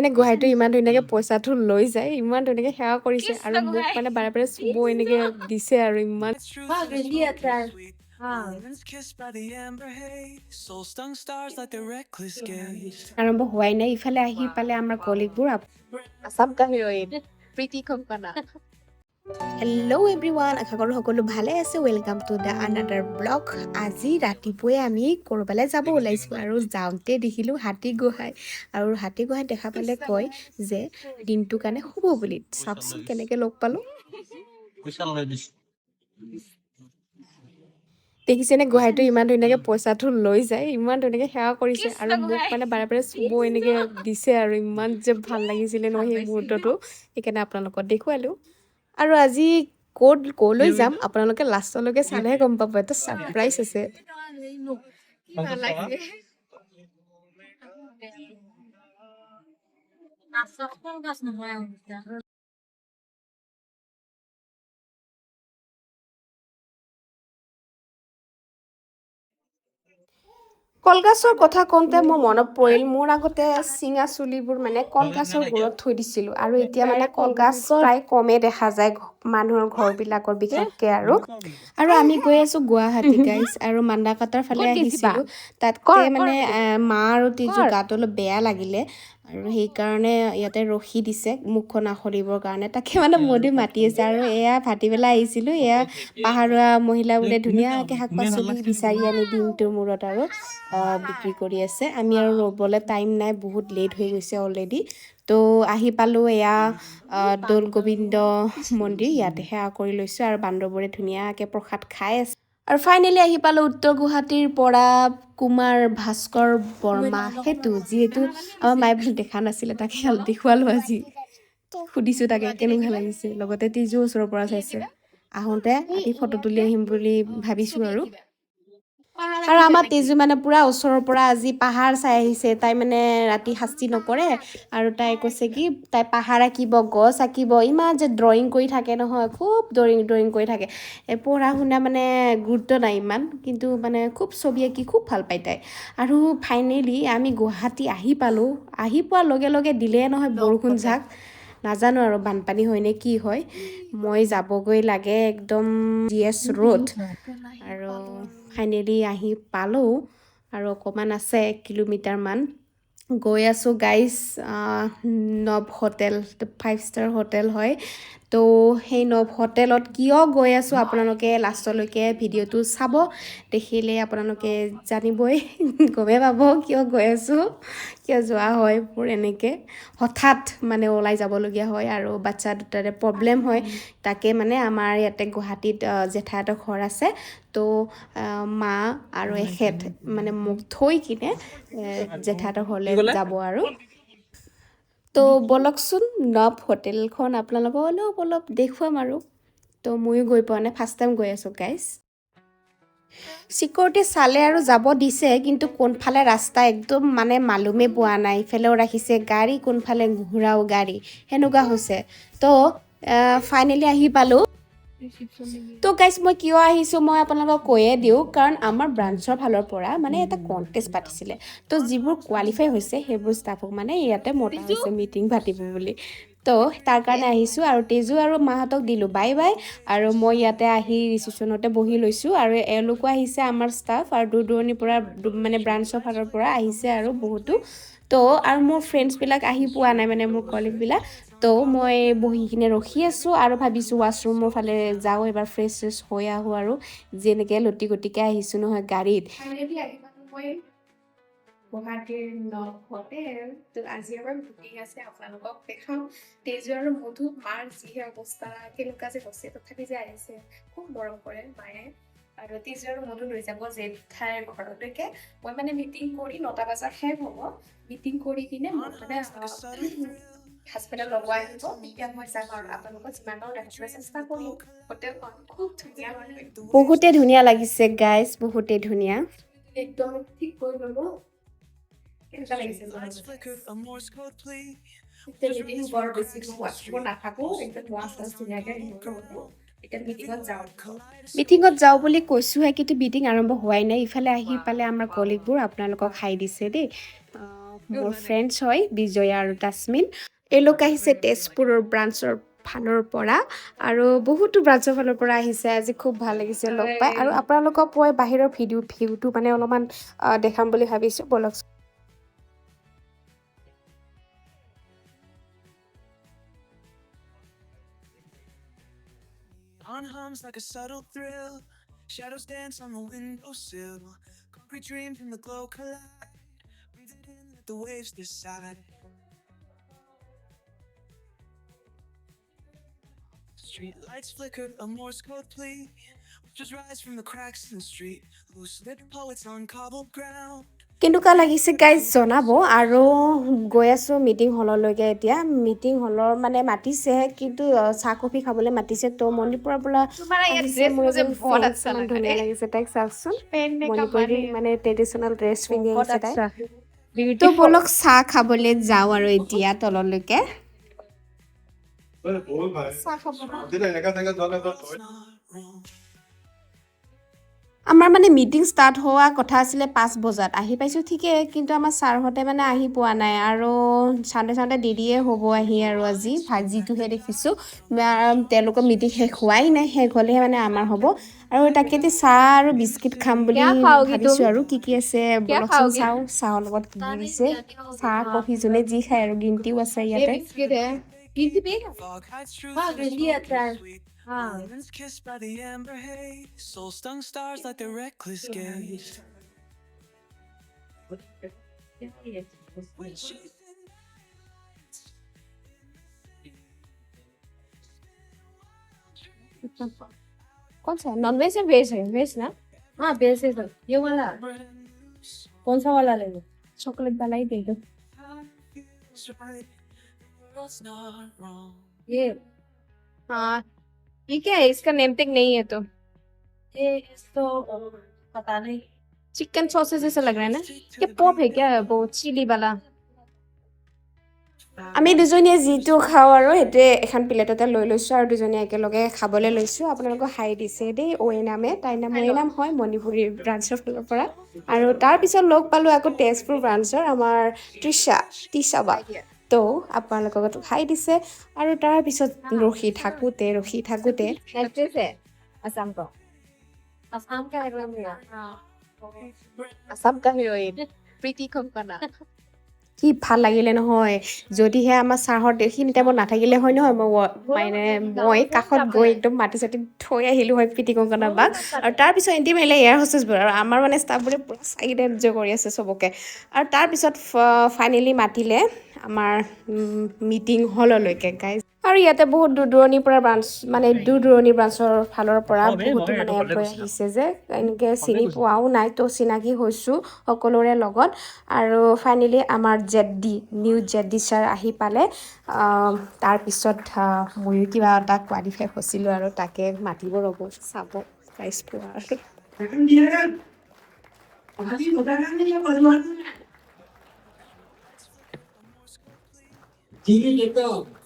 মানে গুৱাহাটীটো ইমান ধুনীয়াকৈ পইচাটো লৈ যায়, ইমান ধুনীয়াকৈ সেৱা কৰিছে আৰু মোক মানে বাৰে বাৰে চুব এনেকৈ দিছে আৰু ইমান আৰম্ভ হোৱাই নাই। ইফালে আহি পালে আমাৰ কলিগবোৰ আছাম কা হিৰ'ইন প্ৰীতি কংকনা। হেল্ল' এভৰিৱান, আশা কৰোঁ সকলো ভালে আছে। Welcome to the another blog. আজি ৰাতিপুৱাই আমি ক'ৰবালৈ যাব ওলাইছোঁ আৰু যাওঁতে দেখিলোঁ হাতী গোহাঁই, আৰু হাতী গোহাঁই দেখা পালে কয় যে দিনটোৰ কাৰণে শুব বুলি। চাওকচোন কেনেকৈ লগ পালোঁ। দেখিছেনে গুৱাহাটীটো ইমান ধুনীয়াকৈ পইচাটো লৈ যায়, ইমান ধুনীয়াকৈ সেৱা কৰিছে আৰু মোক মানে বাৰে বাৰে চুব এনেকৈ দিছে আৰু ইমান যে ভাল লাগিছিলে নহয় সেই মুহূৰ্তটো, সেইকাৰণে আপোনালোকক দেখুৱালোঁ। আৰু আজি ক'লৈ যাম আপোনালোকে লাষ্টলৈকে চালেহে গম পাব, এটা ছাৰপ্ৰাইজ আছে। কলগছৰ কথা কওঁতে মোৰ মনত পৰিল, মোৰ আগতে চিঙা চুলিবোৰ মানে কলগছৰ গুৰত থৈ দিছিলোঁ, আৰু এতিয়া মানে কলগছ প্ৰায় কমেই দেখা যায় মানুহৰ ঘৰবিলাকৰ বিশেষকৈ। আৰু আমি গৈ আছোঁ গুৱাহাটী গাইজ, আৰু মান্দাকাটাৰ ফালে আহিছিলোঁ। তাতে মানে মা আৰু তেজু গাটো অলপ বেয়া লাগিলে, আৰু সেইকাৰণে ইয়াতে ৰখি দিছে মুখখন আখৰিবৰ কাৰণে। তাকে মানে মধু মাতি আছে, আৰু এয়া ভাটিবেলা আহিছিলোঁ। এয়া পাহাৰুৱা মহিলাবোৰে ধুনীয়াকৈ শাক পাচলি বিচাৰি আনি দিনটোৰ মূৰত আৰু বিক্ৰী কৰি আছে। আমি আৰু ৰ'বলৈ টাইম নাই, বহুত লেট হৈ গৈছে অলৰেডি। তো আহি পালোঁ এয়া দৌল গোবিন্দ মন্দিৰ, ইয়াতে সেৱা কৰি লৈছোঁ, আৰু বান্দৰবোৰে ধুনীয়াকৈ প্ৰসাদ খাই আছে। আৰু ফাইনেলি আহি পালোঁ উত্তৰ গুৱাহাটীৰ পৰা কুমাৰ ভাস্কৰ বৰ্মা সেইটো, যিহেতু আমাৰ মায়ে বোলে দেখা নাছিলে, তাকে দেখুৱালোঁ আজি। সুধিছোঁ তাকে কেনেকুৱা লাগিছে, লগতে তেজু ওচৰৰ পৰা চাইছে। আহোঁতে আমি ফটো তুলি আহিম বুলি ভাবিছোঁ আৰু আমাৰ তেজু মানে পুৰা ওচৰৰ পৰা আজি পাহাৰ চাই আহিছে। তাই মানে ৰাতি শাস্তি নকৰে, আৰু তাই কৈছে কি তাই পাহাৰ আঁকিব, গছ আঁকিব, ইমান যে ড্ৰয়িং কৰি থাকে নহয়, খুব ড্ৰয়িং কৰি থাকে। পঢ়া শুনা মানে গুৰুত্ব নাই ইমান, কিন্তু মানে খুব ছবি আঁকি খুব ভাল পায় তাই। আৰু ফাইনেলি আমি গুৱাহাটী আহি পালোঁ। আহি পোৱাৰ লগে লগে দিলে নহয় বৰষুণ জাক, নাজানো আৰু বানপানী হয় নে কি হয়। মই যাবগৈ লাগে একদম ৰ'দ, আৰু ফাইনেলি আহি পালোঁ, আৰু অকণমান আছে 1 কিলোমিটাৰমান গৈ আছোঁ গাইজ। নব হোটেল, 5 ষ্টাৰ হোটেল হয়। তো সেই নব হোটেলত কিয় গৈ আছোঁ আপোনালোকে লাষ্টলৈকে ভিডিঅ'টো চাব, দেখিলে আপোনালোকে জানিবই, গমেই পাব কিয় গৈ আছোঁ, কিয় যোৱা হয় মোৰ এনেকৈ হঠাৎ মানে ওলাই যাবলগীয়া হয়, আৰু বাচ্ছা দুটাৰে প্ৰব্লেম হয়। তাকে মানে আমাৰ ইয়াতে গুৱাহাটীত জেঠাইহঁতৰ ঘৰ আছে, তো মা আৰু এখেত মানে মোক থৈ কিনে জেঠাইহঁতৰ ঘৰলৈ যাব আৰু। তো ব'লকচোন নব হোটেলখন আপোনালোকক অলপ দেখুৱাম আৰু। তো ময়ো গৈ পোৱা নাই, ফাৰ্ষ্ট টাইম গৈ আছোঁ গাইজ। চিকিউৰিটি চালে আৰু যাব দিছে, কিন্তু কোনফালে ৰাস্তা একদম মানে মালুমে পোৱা নাই। ইফালেও ৰাখিছে গাড়ী, কোনফালে ঘূৰাও গাড়ী, সেনেকুৱা হৈছে। তো ফাইনেলি আহি পালোঁ। তো গাইজ মই কিয় আহিছোঁ মই আপোনালোকক কৈয়ে দিওঁ, কাৰণ আমাৰ ব্ৰাঞ্চৰ ফালৰ পৰা মানে এটা কণ্টেষ্ট পাতিছিলে। তো যিবোৰ কোৱালিফাই হৈছে সেইবোৰ ষ্টাফক মানে ইয়াতে মতা হৈছে মিটিং পাতিব বুলি। তো তাৰ কাৰণে আহিছোঁ, আৰু তেজু আৰু মাহঁতক দিলোঁ বাই বাই, আৰু মই ইয়াতে আহি ৰিচিপশ্যনতে বহি লৈছোঁ। আৰু এওঁলোকো আহিছে আমাৰ ষ্টাফ, আৰু দূৰ দূৰণিৰ পৰা মানে ব্ৰাঞ্চৰ ফালৰ পৰা আহিছে আৰু বহুতো। তো আৰু মোৰ ফ্ৰেণ্ডছবিলাক আহি পোৱা নাই, মানে মোৰ কলিগবিলাক। তো মই বহি কিনে ৰখি আছোঁ, আৰু ভাবিছোঁ ৱাছৰুমৰ ফালে যাওঁ, এবাৰ ফ্ৰেছ হৈ আহোঁ, আৰু যেনেকৈ লটি গটিকৈ আহিছোঁ নহয় গাড়ীত। মই গুৱাহাটীৰ নব হোটেল, তো আজি আমাৰ মিটিং আছে, আপোনালোকক দেখাম। তেজু আৰু মধু মাৰ যিহে অৱস্থা, কেনেকুৱা যে হৈছে, তথাপি যে আহিছে, খুব মৰম কৰে মায়ে। আৰু তেজু আৰু মধু লৈ যাব জেঠাইৰ ঘৰলৈকে। মই মানে মিটিং কৰি 9টা বজাত শেষ হ'ব, মিটিং কৰি কিনে মই মানে হাজবেণ্ডক ল'ব আহিব, তেতিয়া মই যাম, আৰু আপোনালোকক যিমান পাৰোঁ দেখাবলৈ চেষ্টা কৰিম। হোটেলখন খুব ধুনীয়া, বহুতে ধুনীয়া লাগিছে গাইজ, বহুতে ধুনীয়া। একদম ঠিক কৰি ল'লো। কেনেকুৱা লাগিছে বৰ বেছি ৱাছৰুমত নাথাকোঁ, একদম ৱাছ ধুনীয়াকৈ এতিয়া মিটিঙত যাওঁ বুলি কৈছোঁহে, কিন্তু মিটিং আৰম্ভ হোৱাই নাই। ইফালে আহি পালে আমাৰ কলিগবোৰ আপোনালোকক খাই দিছে দেই। মোৰ ফ্ৰেণ্ডছ হয় বিজয়া আৰু তাছমিন এওঁলোক আহিছে তেজপুৰৰ ব্ৰাঞ্চৰ ফালৰ পৰা আৰু বহুতো ব্ৰাঞ্চৰ ফালৰ পৰা আহিছে আজি খুব ভাল লাগিছে লগ পাই আৰু আপোনালোকক মই বাহিৰৰ ভিউটো মানে অলপমান দেখাম বুলি ভাবিছোঁ বলক On hums like a subtle thrill. Shadows dance on the windowsill. Concrete dreams in the glow collide. Breathe it in, let the waves decide. Street lights flicker, a Morse code plea. Just rise from the cracks in the street. Loose lit poets on cobbled ground. কেনেকুৱা লাগিছে guys জনাব আৰু গৈ আছোঁ meeting হললৈকে এতিয়া meeting হলৰ মানে মাতিছেহে কিন্তু চাহ কফি খাবলৈ মাতিছে তো মণিপুৰৰ পৰা আহিছে মোৰ এজন ফ্ৰেণ্ড ইমান ধুনীয়া লাগিছে তাইক চাওকচোন মণিপুৰী মানে ট্ৰেডিশ্যনেল ড্ৰেছ পিন্ধি আহিছে তাই তো বলক চাহ খাবলৈ যাওঁ আৰু এতিয়া তললৈকে চাহ খাব আমাৰ মানে মিটিং ষ্টাৰ্ট হোৱা কথা আছিলে 5 বজাত আহি পাইছোঁ ঠিকেই কিন্তু আমাৰ ছাৰহঁতে মানে আহি পোৱা নাই আৰু চাওঁতে দেৰিয়ে হ'ব আহি আৰু আজি ভাজিটোহে দেখিছোঁ তেওঁলোকৰ মিটিং শেষ হোৱাই নাই শেষ হ'লেহে মানে আমাৰ হ'ব আৰু তাকেতে চাহ আৰু বিস্কিট খাম বুলি ভাবিছোঁ আৰু কি আছে বলকচোন চাওঁ চাহৰ লগত কি দিছে চাহ কফি যোনে যি খায় আৰু গ্ৰীণ টিও আছে ইয়াতে Fog hides truth in the smoky sweet. Moments kissed by the amber haze. Soul stung stars like their reckless gaze. When she's कौन सा नॉनवेज या वेज है वेज ना हाँ बेस है सर ये वाला कौन सा वाला लेंगे चॉकलेट वाला ही दे दो world's not wrong. ये हाँ ये क्या है इसका नेम टेग नहीं है तो तो पता नहीं चिकन सॉसेज जैसा लग रहा है ना ये पॉप है क्या वो चिली वाला আমি দুজনীয়ে যিটো খাওঁ আৰু সেইটোৱে এখন প্লেটতে লৈ লৈছোঁ আৰু দুজনীয়ে একেলগে খাবলৈ লৈছোঁ আপোনালোকক হাই দিছে দেই নামে তাইৰ নাম নাম হয় মণিপুৰী ব্ৰাঞ্চৰ ফালৰ পৰা আৰু তাৰপিছত লগ পালোঁ আকৌ তেজপুৰ ব্ৰাঞ্চৰ আমাৰ তৃষা বা তো আপোনালোকক হাই দিছে আৰু তাৰপিছত ৰখি থাকোঁতে नेक्स्ट है असम का असम का एकदम আসাম কা হিৰোইন প্ৰীতি কংকনা কি ভাল লাগিলে নহয় যদিহে আমাৰ ছাৰহঁত এইখিনি টাইমত নাথাকিলে হয় নহয় মই কাষত গৈ একদম মাটি চাটি থৈ আহিলোঁ হয় প্ৰীতি কংকনা বাক আৰু তাৰপিছত এণ্টি মাৰিলে এয়াৰ হোষ্টেছবোৰ আৰু আমাৰ মানে ষ্টাফবোৰে পূৰা চাইডে এনজয় কৰি আছে চবকে আৰু তাৰপিছত ফাইনেলি মাতিলে আমাৰ মিটিং হললৈকে গাইজ আৰু ইয়াতে বহুত দূৰ দূৰণিৰ পৰা দূৰ দূৰণিৰ ব্ৰাঞ্চৰ ফালৰ পৰা বহুতো মানে এমপ্লয় আহিছে যে এনেকৈ চিনি পোৱাও নাই তো চিনাকি হৈছোঁ সকলোৰে লগত আৰু ফাইনেলি আমাৰ নিউ জেডি ছাৰ আহি পালে তাৰপিছত ময়ো কিবা এটা কোৱালিফাই হৈছিলোঁ আৰু তাকে মাতিব ৰ'ব চাব প্ৰাইজ পোৱা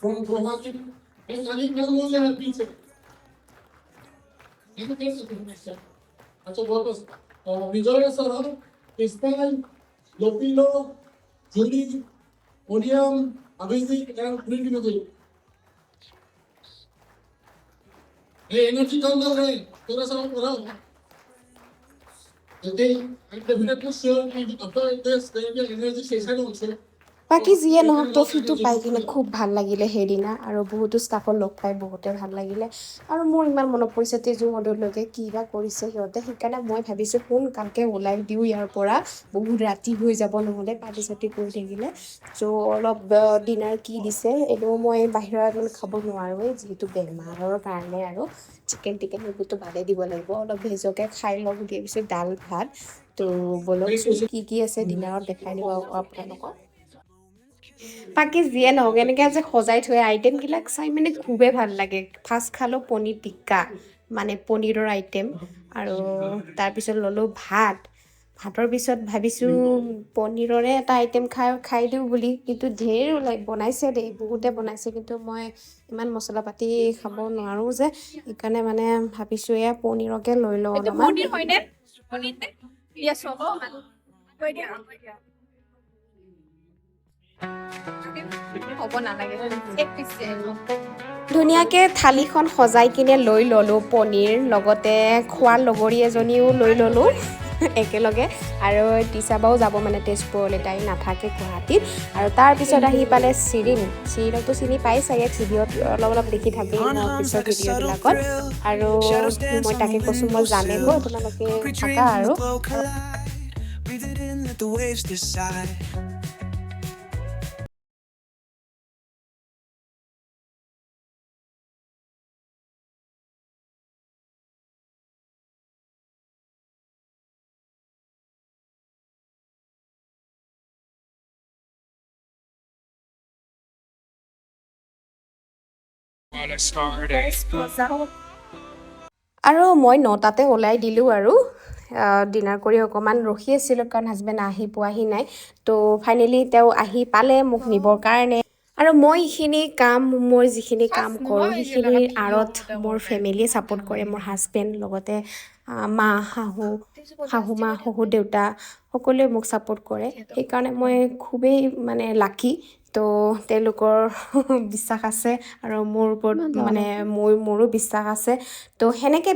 from Guwahati and I think no pizza. Itu taste itu. Acha bolos. Vijaya sir, Ismail, Lopino, Julie, Odium, Abhishek and Prince. Hey, energy come down, hey. थोड़ा सा और Today, I'm the winner sir. After this, there will be energy session also. বাকী যিয়ে নহওক ট্ৰফিটো পাই কিনে খুব ভাল লাগিলে সেইদিনা আৰু বহুতো ষ্টাফৰ লগ পাই বহুতে ভাল লাগিলে আৰু মোৰ ইমান মনত পৰিছে তেজু মডলৈকে কি বা কৰিছে সিহঁতে সেইকাৰণে মই ভাবিছোঁ সোনকালকে ওলাই দিওঁ ইয়াৰ পৰা বহুত ৰাতি হৈ যাব নহ'লে পাৰ্টি চাৰ্টি কৰি থাকিলে চ' অলপ ডিনাৰ কি দিছে এইটো মই বাহিৰত মানে খাব নোৱাৰোঁ যিহেতু বেমাৰৰ কাৰণে আৰু চিকেন টিকেন সেইবোৰতো বাদেই দিব লাগিব অলপ ভেজকে খাই লওঁ বুলি ভাবিছোঁ দাল ভাত তো বলক কি আছে ডিনাৰত দেখাই দিব আপোনালোকক বাকী যিয়ে নহওক এনেকৈ যে সজাই থৈ আইটেমবিলাক চাই মানে খুবেই ভাল লাগে ফাৰ্ষ্ট খালোঁ পনীৰ টিক্কা মানে পনীৰৰ আইটেম আৰু তাৰপিছত ল'লোঁ ভাতৰ পিছত ভাবিছোঁ পনীৰৰে এটা আইটেম খাই দিওঁ বুলি কিন্তু ঢেৰ বনাইছে দেই বহুতে বনাইছে কিন্তু মই ইমান মছলা পাতি খাব নোৱাৰোঁ যে সেইকাৰণে মানে ভাবিছোঁ এয়া পনীৰকে লৈ লওঁ অলপমান হ'ব নালাগে এক পিছে ধুনীয়াকৈ থালিখন সজাই কিনে লৈ ল'লোঁ পনীৰ লগতে খোৱাৰ লগৰী এজনীও লৈ ল'লোঁ একেলগে আৰু টিচাবাও যাব মানে তেজপুৰলৈ তাই নাথাকে গুৱাহাটীত আৰু তাৰপিছত আহি পালে চিৰিনকতো চিনি পাই চাগে ভিডিঅ'ত অলপ দেখি থাকেই On মই arms পিছৰ like a subtle ভিডিঅ'বিলাকত thrill. আৰু Shadows dance মই on তাকে the কৈছোঁ মই জানে গৈ windowsill. তোমালোকে Concrete থাকা dreams in আৰু the glow collide. Breathe it in, let the waves decide. আৰু মই 9টাতে ওলাই দিলোঁ আৰু ডিনাৰ কৰি অকণমান ৰখি আছিলোঁ কাৰণ হাজবেণ্ড আহি পোৱাহি নাই তো ফাইনেলি তেওঁ আহি পালে মোক নিবৰ কাৰণে আৰু মই এইখিনি কাম মোৰ যিখিনি কাম কৰোঁ সেইখিনিৰ আঁৰত মোৰ ফেমিলিয়ে ছাপোৰ্ট কৰে মোৰ হাজবেণ্ড লগতে মা শাহু মা শহুৰ দেউতা সকলোৱে মোক ছাপোৰ্ট কৰে সেইকাৰণে মই খুবেই মানে লাকি তো তেওঁলোকৰ বিশ্বাস আছে আৰু মোৰ ওপৰত মানে মোৰো বিশ্বাস আছে তো সেনেকৈ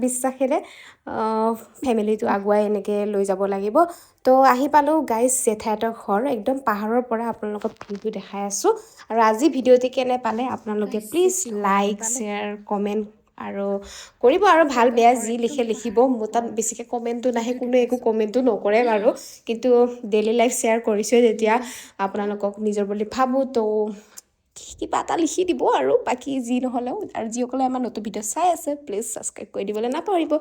বিশ্বাসেৰে ফেমিলিটো আগুৱাই এনেকৈ লৈ যাব লাগিব তো আহি পালোঁ গাইজ জেঠাইহঁতৰ ঘৰ একদম পাহাৰৰ পৰা আপোনালোকক ভিউটো দেখাই আছোঁ আৰু আজি ভিডিঅ'টি কেনে পালে আপোনালোকে প্লিজ লাইক শ্বেয়াৰ কমেণ্ট আৰু কৰিব আৰু ভাল বেয়া যি লিখে লিখিব মোৰ তাত বেছিকৈ কমেণ্টটো নাহে কোনো একো কমেণ্টটো নকৰে বাৰু কিন্তু ডেইলি লাইফ শ্বেয়াৰ কৰিছোঁৱে যেতিয়া আপোনালোকক নিজৰ বুলি ভাবোঁ তো কিবা এটা লিখি দিব আৰু বাকী যি নহ'লেও আৰু যিসকলে আমাৰ নতুন ভিডিঅ' চাই আছে প্লিজ ছাবস্ক্ৰাইব কৰি দিবলৈ নাপাহৰিব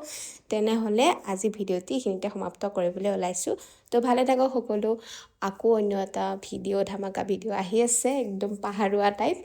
তেনেহ'লে আজি ভিডিঅ'টি এইখিনিতে সমাপ্ত কৰিবলৈ ওলাইছোঁ তো ভালে থাকক সকলো আকৌ অন্য এটা ভিডিঅ' ধামাকা ভিডিঅ' আহি আছে একদম পাহাৰুৱা টাইপ